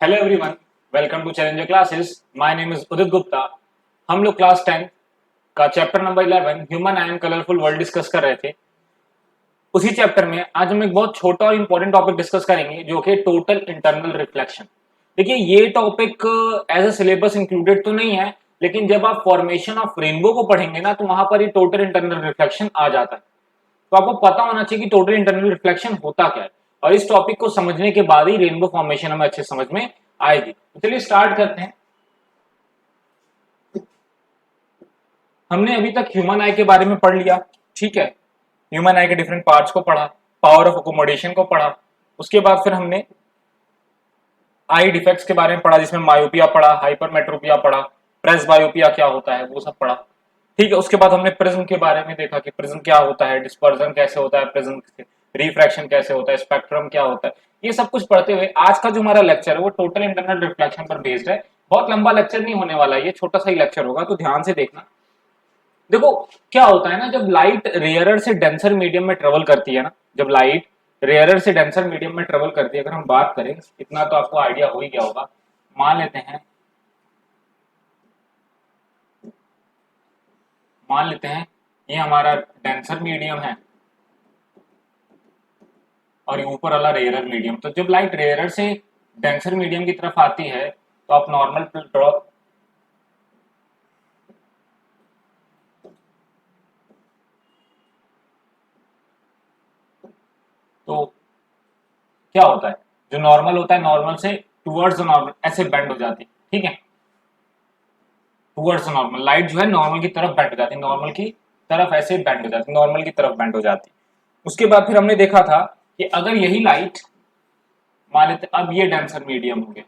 Hello everyone, welcome to challenger classes. My name is Udit Gupta. हम लोग class 10 का chapter number 11 human and colourful world discuss कर रहे थे। उसी चैप्टर में आज हम एक बहुत छोटा और इंपॉर्टेंट टॉपिक डिस्कस करेंगे जो कि टोटल इंटरनल रिफ्लेक्शन। देखिए, ये topic as a syllabus included तो नहीं है, लेकिन जब आप फॉर्मेशन ऑफ रेनबो को पढ़ेंगे ना तो वहां पर ये टोटल इंटरनल रिफ्लेक्शन आ जाता है। तो आपको पता होना चाहिए कि टोटल इंटरनल रिफ्लेक्शन होता क्या है, और इस टॉपिक को समझने के बाद ही रेनबो फॉर्मेशन हमें अच्छे समझ में आएगी। तो चलिए स्टार्ट करते हैं। हमने अभी तक ह्यूमन आई के बारे में पढ़ लिया, ठीक है। ह्यूमन आई के डिफरेंट पार्ट्स को पढ़ा, पावर ऑफ अकोमोडेशन को पढ़ा। उसके बाद फिर हमने आई डिफेक्ट्स के बारे में पढ़ा, जिसमें मायोपिया पढ़ा, हाइपरमेट्रोपिया पढ़ा, प्रेसबायोपिया क्या होता है वो सब पढ़ा, ठीक है। उसके बाद हमने प्रिज्म के बारे में देखा कि प्रिज्म क्या होता है, डिस्पर्जन कैसे होता है प्रिज्म से, रिफ्रैक्शन कैसे होता है, स्पेक्ट्रम क्या होता है। ये सब कुछ पढ़ते हुए आज का जो हमारा लेक्चर है वो टोटल इंटरनल रिफ्लेक्शन पर बेस्ड है। बहुत लंबा लेक्चर नहीं होने वाला है, ये छोटा सा ही लेक्चर होगा, तो ध्यान से देखना। देखो, क्या होता है ना, जब लाइट रेयरर से डेंसर मीडियम में ट्रेवल करती है ना, जब लाइट रेयरर से डेंसर मीडियम में ट्रेवल करती है, अगर हम बात करें, इतना तो आपको आइडिया हो ही गया होगा। मान लेते हैं ये हमारा डेंसर मीडियम है और ये ऊपर वाला रेयरर मीडियम। तो जब लाइट रेयरर से डेंसर मीडियम की तरफ आती है तो आप नॉर्मल ड्रॉ, तो क्या होता है, जो नॉर्मल होता है नॉर्मल से टुवर्ड्स नॉर्मल ऐसे बेंड हो जाती है, ठीक है। टुवर्ड्स नॉर्मल लाइट जो है नॉर्मल की तरफ बेंड हो जाती है, नॉर्मल की तरफ ऐसे बेंड हो जाती है, नॉर्मल की तरफ बेंड हो जाती है। उसके बाद फिर हमने देखा था कि अगर यही लाइट, मान लेते अब ये डेंसर मीडियम हो गया,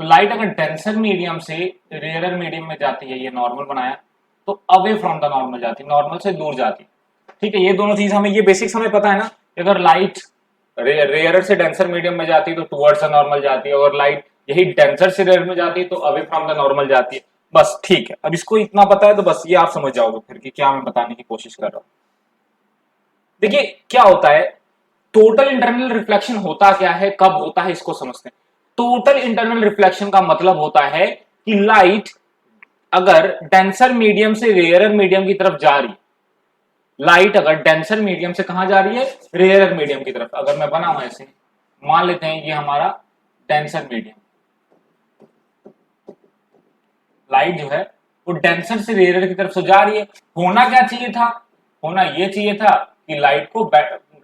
तो लाइट अगर डेंसर मीडियम से रेयरर मीडियम में जाती है, ये नॉर्मल बनाया, तो अवे फ्रॉम द नॉर्मल जाती है, नॉर्मल से दूर जाती है, ठीक है। ये दोनों चीज हमें, ये बेसिक्स हमें पता है ना। अगर लाइट रेयरर से डेंसर मीडियम में जाती है तो टुवर्ड्स द नॉर्मल जाती है, और लाइट यही डेंसर से रेयर में जाती है तो अवे फ्रॉम द नॉर्मल जाती है। बस ठीक है, अब इसको इतना पता है तो बस ये आप समझ जाओगे फिर कि क्या मैं बताने की कोशिश कर रहा हूं। देखिए क्या होता है, टोटल इंटरनल रिफ्लेक्शन होता क्या है, कब होता है, इसको समझते हैं। टोटल इंटरनल रिफ्लेक्शन का मतलब होता है कि लाइट अगर डेंसर मीडियम से रेयरर मीडियम की तरफ जा रही है, लाइट अगर डेंसर मीडियम से कहां जा रही है, रेयरर मीडियम की तरफ। अगर मैं बनाऊं ऐसे, मान लेते हैं ये हमारा डेंसर मीडियम, लाइट जो है वो डेंसर से रेयरर की तरफ से जा रही है। होना क्या चाहिए था, होना ये चाहिए था कि लाइट को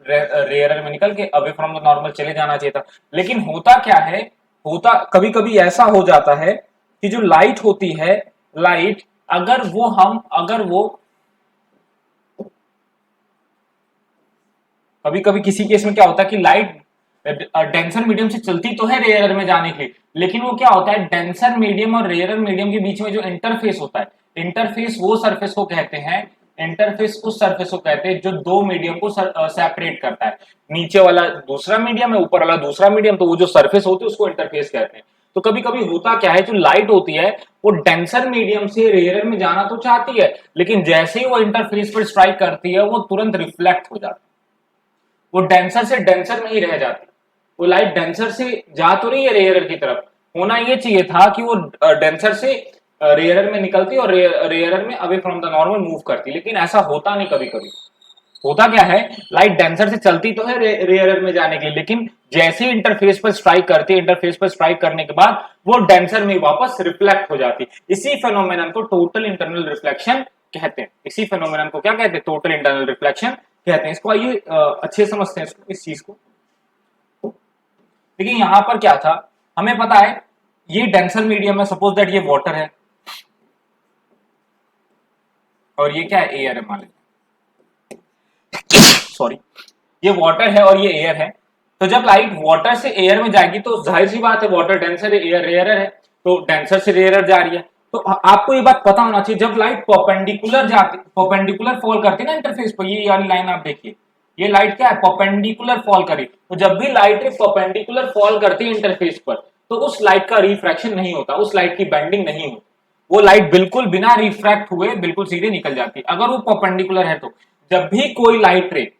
रेयरर में निकल के अवे फ्रॉम द नॉर्मल चले जाना चाहिए था। लेकिन होता क्या है, होता कभी कभी ऐसा हो जाता है कि जो लाइट होती है, लाइट अगर वो कभी कभी किसी केस में क्या होता है कि लाइट डेंसर मीडियम से चलती तो है रेयरर में जाने के लिए, लेकिन वो क्या होता है, डेंसर मीडियम और रेयरर मीडियम के बीच में जो इंटरफेस होता है, इंटरफेस वो सरफेस को कहते हैं, इंटरफेस उस सरफेस को कहते हैं जो दो मीडियम को सेपरेट करता है। नीचे वाला दूसरा मीडियम है, ऊपर वाला दूसरा मीडियम, तो वो जो सरफेस होती है उसको इंटरफेस कहते हैं। तो कभी कभी होता क्या है, जो लाइट होती है वो डेंसर मीडियम से रेयरर में जाना तो चाहती है, लेकिन जैसे ही वो इंटरफेस पर स्ट्राइक करती है वो तुरंत रिफ्लेक्ट हो जाती है, वो डेंसर से डेंसर में ही रह जाती है। वो लाइट डेंसर से जा तो रही है रेयरर की तरफ, होना ये चाहिए था कि वो डेंसर से रेयरर में निकलती और रेयरर में away from the normal move करती, लेकिन ऐसा होता नहीं। कभी कभी होता क्या है, लाइट डेंसर से चलती तो है रेयरर में जाने के लिए, लेकिन जैसे ही इंटरफेस पर स्ट्राइक करती है, इंटरफेस पर स्ट्राइक करने के बाद वो डेंसर में वापस रिफ्लेक्ट हो जाती। इसी फेनोमेनन को टोटल इंटरनल रिफ्लेक्शन कहते हैं। इसी फेनोमेनन को क्या कहते हैं, टोटल इंटरनल रिफ्लेक्शन कहते हैं। इसको आइए अच्छे समझते हैं इसको, इस चीज को। देखिए यहां पर क्या था, हमें पता है ये डेंसर मीडियम है, सपोज दैट ये वाटर है और ये क्या है, एयर है, मान लेते, सॉरी, ये वाटर है और ये एयर है। तो जब लाइट वाटर से एयर में जाएगी तो जाहिर सी बात है, वाटर डेंसर है, एयर रेयरर है, तो डेंसर से रेयरर जा रही है। तो आपको ये बात पता होना चाहिए, जब लाइट परपेंडिकुलर जाती, परपेंडिकुलर फॉल करती है ना इंटरफेस पर, ये वाली लाइन आप देखिए, ये लाइट क्या है, परपेंडिकुलर फॉल करी। तो जब भी लाइट परपेंडिकुलर फॉल करती है इंटरफेस पर, तो उस लाइट का रिफ्रैक्शन नहीं होता, उस लाइट की बेंडिंग नहीं होती, वो लाइट बिल्कुल बिना रिफ्रैक्ट हुए बिल्कुल सीधे निकल जाती है, अगर वो परपेंडिकुलर है तो। जब भी कोई लाइट रे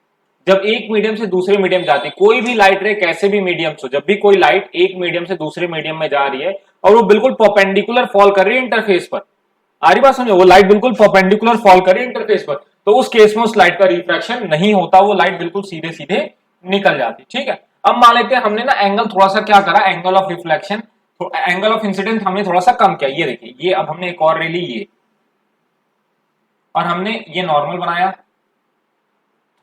जब एक मीडियम से दूसरे मीडियम जाती है, कोई भी लाइट रे कैसे भी मीडियम हो, जब भी कोई लाइट एक मीडियम से दूसरे मीडियम में जा रही है और वो बिल्कुल परपेंडिकुलर फॉल कर रही है इंटरफेस पर, आ रही बात समझो, वो लाइट बिल्कुल परपेंडिकुलर फॉल कर रही है इंटरफेस पर, तो उस केस में उस लाइट का रिफ्रैक्शन नहीं होता, वो लाइट बिल्कुल सीधे सीधे निकल जाती। ठीक है, अब मान लेते हैं हमने ना एंगल थोड़ा सा क्या करा, angle of reflection, angle of incidence हमने थोड़ा सा कम किया। ये देखिए, ये अब हमने एक और रे ली ये, और हमने ये नॉर्मल बनाया,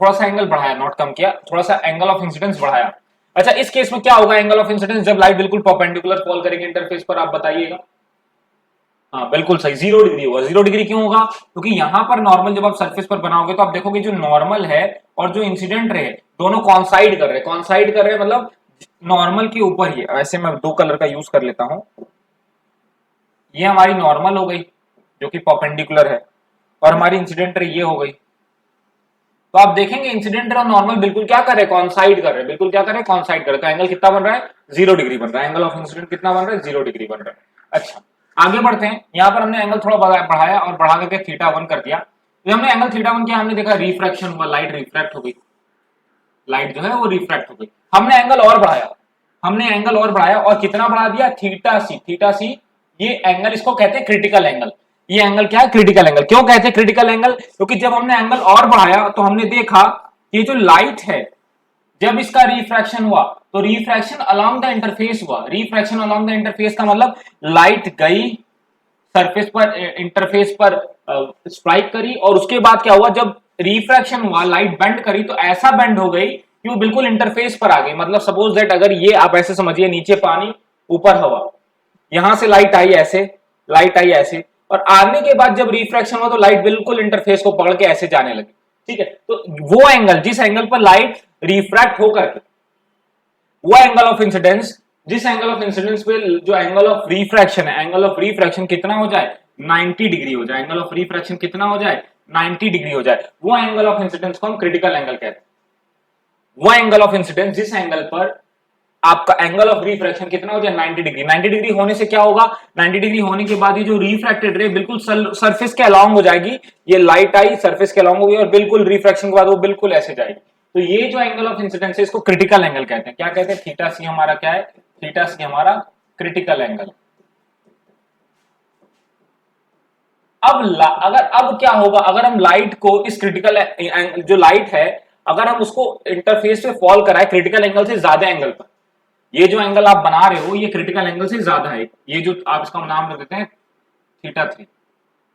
थोड़ा सा एंगल बढ़ाया, नॉट कम किया, थोड़ा सा एंगल ऑफ इंसिडेंस बढ़ाया। अच्छा, इस केस में क्या होगा एंगल ऑफ इंसिडेंस जब लाइट बिल्कुल परपेंडिकुलर फॉल करेगी इंटरफेस पर, आप बताइएगा। हाँ बिल्कुल सही, 0 डिग्री होगा। 0 डिग्री क्यों होगा? क्योंकि यहां पर नॉर्मल जब आप सरफेस पर बनाओगे तो आप देखोगे जो नॉर्मल है और जो इंसिडेंट रे दोनों कॉन्साइड कर रहे हैं, कॉन्साइड कर रहे हैं मतलब नॉर्मल के ऊपर ही। वैसे मैं दो कलर का यूज कर लेता हूं, ये हमारी नॉर्मल हो गई जो कि परपेंडिकुलर है, और हमारी इंसिडेंट रे ये हो गई। तो आप देखेंगे इंसिडेंट और नॉर्मल बिल्कुल क्या कर रहे हैं, कॉन्साइड कर रहे हैं, बिल्कुल क्या कर रहे हैं, कॉन्साइड कर रहे हैं। तो एंगल कितना बन रहा है, 0 डिग्री बन रहा है। एंगल ऑफ इंसिडेंट कितना बन रहा है, 0 डिग्री बन रहा है। अच्छा, आगे बढ़ते हैं। यहां पर हमने एंगल थोड़ा बढ़ाया और बढ़ा करके थीटा 1 कर दिया। तो हमने एंगल थीटा 1 किया, हमने देखा रिफ्रैक्शन हुआ, लाइट रिफ्रैक्ट हो गई, लाइट जो है वो रिफ्रैक्ट हो गई। हमने एंगल और बढ़ाया, हमने एंगल और बढ़ाया, और कितना बढ़ा दिया, थीटा सी। थीटा सी ये एंगल, इसको कहते हैं क्रिटिकल एंगल। ये एंगल क्या है, क्रिटिकल एंगल। क्यों कहते हैं क्रिटिकल एंगल? क्योंकि जब हमने एंगल और बढ़ाया तो हमने देखा कि जो लाइट है जब इसका रिफ्रैक्शन हुआ तो रिफ्रैक्शन अलोंग द इंटरफेस हुआ। रिफ्रैक्शन अलोंग द इंटरफेस का मतलब लाइट गई सरफेस पर, इंटरफेस पर स्ट्राइक करी, और उसके बाद क्या हुआ, जब रिफ्रैक्शन हुआ लाइट बेंड करी तो ऐसा बेंड हो गई कि वो बिल्कुल इंटरफेस पर आ गई। मतलब सपोज दैट अगर ये आप ऐसे समझिए, नीचे पानी ऊपर हवा, यहां से लाइट आई ऐसे, लाइट आई ऐसे, और आने के बाद जब रिफ्रैक्शन हुआ तो लाइट बिल्कुल इंटरफेस को पकड़ के ऐसे जाने लगी। ठीक है, तो वो एंगल, जिस एंगल पर लाइट रिफ्रैक्ट होकर के, वो एंगल ऑफ इंसिडेंस, जिस एंगल ऑफ इंसिडेंस पे जो एंगल ऑफ रिफ्रैक्शन है, एंगल ऑफ रिफ्रैक्शन कितना हो जाए, 90 डिग्री हो जाए। एंगल ऑफ रिफ्रैक्शन कितना हो जाए, 90 डिग्री हो जाए। वो एंगल ऑफ इंसिडेंस को हम क्रिटिकल एंगल कहते हैं। वो एंगल ऑफ इंसिडेंस जिस एंगल पर आपका एंगल ऑफ रिफ्रैक्शन कितना हो जाए, 90 डिग्री। 90 डिग्री होने से क्या होगा, 90 डिग्री होने के बाद ये जो रिफ्रैक्टेड रे बिल्कुल सरफेस के अलोंग हो जाएगी। ये लाइट आई सरफेस के अलोंग होगी और बिल्कुल रिफ्रैक्शन के बाद वो बिल्कुल ऐसे जाएगी। तो ये जो एंगल ऑफ इंसिडेंस है इसको क्रिटिकल एंगल कहते हैं। क्या कहते हैं, थीटा सी हमारा क्या है, थीटा सी हमारा क्रिटिकल एंगल। अब क्या होगा, अगर हम लाइट को इस क्रिटिकल जो लाइट है अगर हम उसको इंटरफेस पे फॉल कराए क्रिटिकल एंगल से ज्यादा एंगल पर, ये जो एंगल आप बना रहे हो ये क्रिटिकल एंगल से ज्यादा है, ये जो आप इसका नाम रख देते हैं थीटा 3,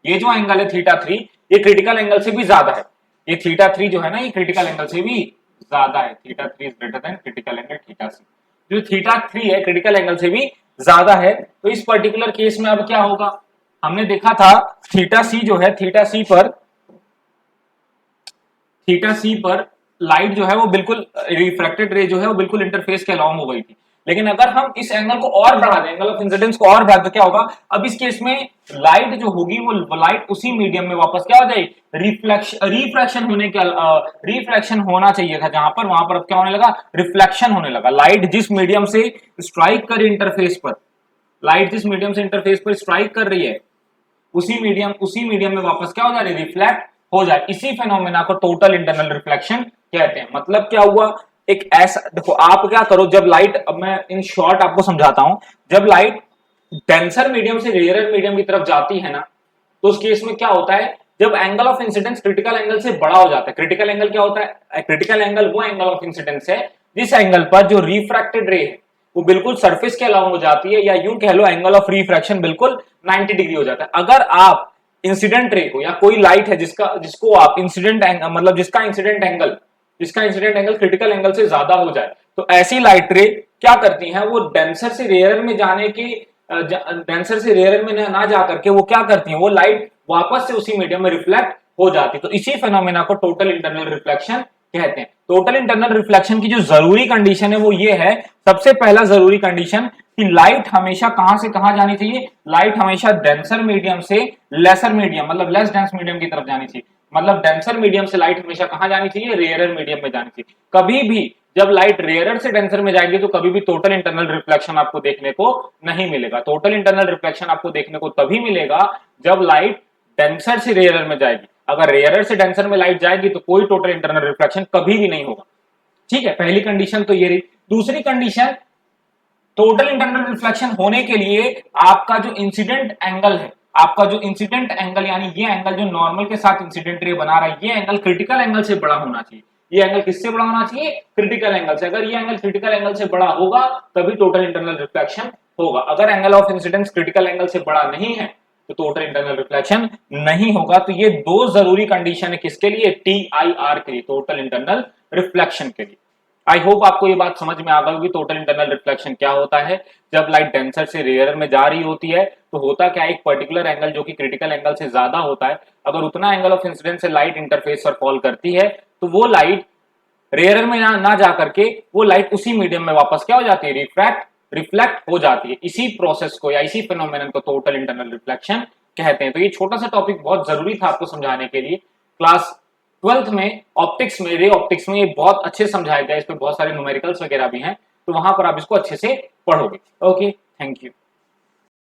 ये जो एंगल है थीटा 3 ये क्रिटिकल एंगल से भी ज्यादा है। ये थीटा 3 जो है ना ये क्रिटिकल एंगल से भी ज्यादा है। Theta 3 is greater than critical angle theta 3। जो थीटा 3 है क्रिटिकल एंगल से भी ज्यादा है। तो इस पर्टिकुलर केस में अब क्या होगा, हमने देखा था थीटा सी जो है, थीटा सी पर लाइट जो है वो बिल्कुल रिफ्रैक्टेड रे जो है वो बिल्कुल इंटरफेस के अलोंग हो गई थी। लेकिन अगर हम इस एंगल को और बढ़ा दें, एंगल ऑफ इंसिडेंस को और बढ़ा दें तो क्या होगा, अब इस केस में लाइट जो होगी वो लाइट उसी मीडियम में वापस क्या हो जाएगी, रिफ्लेक्शन होना चाहिए था जहां पर, वहां पर अब क्या होने लगा, रिफ्लेक्शन होने लगा। लाइट जिस मीडियम से स्ट्राइक करी इंटरफेस पर, लाइट जिस मीडियम से इंटरफेस पर स्ट्राइक कर रही है उसी मीडियम में वापस क्या हो जा रही है, रिफ्लेक्ट हो जाए। इसी फेनोमेना को टोटल इंटरनल रिफ्लेक्शन कहते हैं। मतलब क्या हुआ, एक ऐसा देखो, आप क्या करो जब लाइट, अब मैं इन शॉर्ट आपको समझाता हूं, जब लाइट डेंसर मीडियम से रेयरर मीडियम की तरफ जाती है ना, तो उस केस में क्या होता है, जब angle of incidence critical angle से बड़ा हो जाता है। क्रिटिकल एंगल क्या होता है, क्रिटिकल एंगल वो एंगल ऑफ इंसिडेंस है जिस एंगल पर जो रिफ्रैक्टेड रे है वो बिल्कुल सरफेस के अलाउंग हो जाती है, या यूं कह लो एंगल ऑफ रिफ्रैक्शन बिल्कुल 90 डिग्री हो जाता है। अगर आप इंसिडेंट रे को, या कोई लाइट है जिसको आप इंसिडेंट एंगल, मतलब जिसका इंसिडेंट एंगल क्रिटिकल एंगल से ज्यादा हो जाए, तो ऐसी लाइट रे क्या करती हैं, वो डेंसर से रेयर में जाने की, डेंसर से रेयर में ना जाकर के वो क्या करती हैं, वो लाइट वापस से उसी मीडियम में रिफ्लेक्ट हो जाती। तो इसी फेनोमेना को टोटल इंटरनल रिफ्लेक्शन कहते हैं। टोटल इंटरनल रिफ्लेक्शन की जो जरूरी कंडीशन है वो ये है, सबसे पहला जरूरी कंडीशन कि लाइट हमेशा कहां से कहां जानी चाहिए, लाइट हमेशा डेंसर मीडियम से लेसर मीडियम, मतलब लेस डेंस मीडियम की तरफ जानी चाहिए। मतलब डेंसर मीडियम से लाइट हमेशा कहां जानी चाहिए, रेयरर मीडियम में जानी चाहिए। कभी भी जब लाइट रेयरर से डेंसर में जाएगी तो कभी भी टोटल इंटरनल रिफ्लेक्शन आपको देखने को नहीं मिलेगा। टोटल इंटरनल रिफ्लेक्शन आपको देखने को तभी मिलेगा जब लाइट डेंसर से रेयरर में जाएगी। अगर रेयरर से डेंसर में लाइट जाएगी तो कोई टोटल इंटरनल रिफ्लेक्शन कभी भी नहीं होगा। ठीक है, पहली कंडीशन तो ये रही। दूसरी कंडीशन, टोटल इंटरनल रिफ्लेक्शन होने के लिए आपका जो इंसिडेंट एंगल है, आपका जो इंसिडेंट एंगल यानी ये एंगल जो नॉर्मल के साथ इंसिडेंट रे बना रहा है, ये एंगल क्रिटिकल एंगल से बड़ा होना चाहिए। ये एंगल किससे बड़ा होना चाहिए? क्रिटिकल एंगल से। अगर ये एंगल क्रिटिकल एंगल से बड़ा होगा तभी टोटल इंटरनल रिफ्लेक्शन होगा। अगर angle of incidence critical angle से बड़ा नहीं है तो टोटल इंटरनल रिफ्लेक्शन नहीं होगा। तो ये दो जरूरी कंडीशन है किसके लिए? TIR के लिए, टोटल इंटरनल रिफ्लेक्शन के लिए। आई होप आपको ये बात समझ में आ गई होगी टोटल इंटरनल रिफ्लेक्शन क्या होता है। जब लाइट डेंसर से रेयर में जा रही होती है तो होता क्या है, एक पर्टिकुलर एंगल जो कि क्रिटिकल एंगल से ज्यादा होता है, अगर उतना एंगल ऑफ इंसिडेंस से लाइट इंटरफेस पर फॉल करती है तो वो लाइट रेयर में ना जा करके वो लाइट उसी मीडियम में वापस क्या हो जाती है? रिफ्लेक्ट हो जाती है। इसी प्रोसेस को या इसी फिनोमेनन को टोटल इंटरनल रिफ्लेक्शन कहते हैं। तो ये छोटा सा टॉपिक बहुत जरूरी था आपको समझाने के लिए। क्लास 12th में ऑप्टिक्स में, रे ऑप्टिक्स में ये बहुत अच्छे समझाया गया, इस पे बहुत सारे न्यूमेरिकल्स वगैरह भी हैं, तो वहां पर आप इसको अच्छे से पढ़ोगे। Okay, thank you.